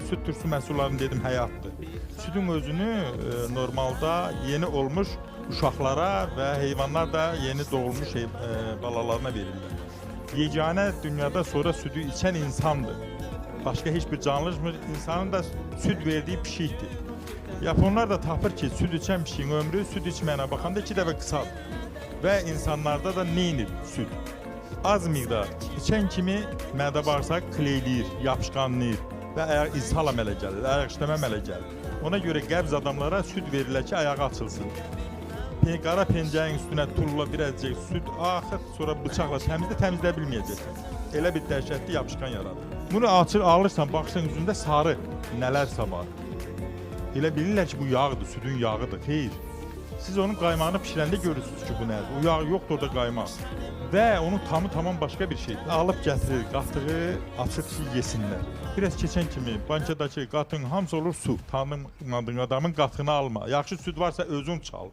süd türkü məhsullarını dedim həyatdır. Südün özünü normalda yeni olmuş uşaqlara və heyvanlar da yeni doğulmuş balalarına verirlər. Yeganə dünyada sonra südü içən insandır. Başqa heç bir canlı insanın da süd verdiyi pişikdir. Japonlar da tapır ki, süd içən pişiyin ömrü süd içməyənə baxanda 2 dəfə qısadır. Və insanlarda da neynir süd? Az miqdar içən kimi mədə bağırsaq qleyləyir, yapışqanlayır və ishal əmələ gəlir, ayaq işləmə əmələ gəlir. Ona görə qəbz adamlara süd verilir ki, ayağı açılsın. Qara pencəyin üstünə tulla birəcək süd axır, sonra bıçaqla təmizləyə bilməyəcəksən. Elə bir dəhşətli yapışqan yaradır. Bunu alırsan, baxırsan üzündə sarı nələrsə var. Elə bilirlər ki, bu yağdır, südün yağıdır. Xeyr. Siz onun qaymağını pişirəndə görürsünüz ki, bu nədir? O yağ yoxdur orada qaymaq. Və onun tamam başqa bir şeydir. Alıb gətirir, qatığı açır ki, yesinlər. Biraz keçən kimi bankadakı qatın hamısı olur su. Tanımadığın adamın qatığını alma. Yaxşı süd varsa özün çal.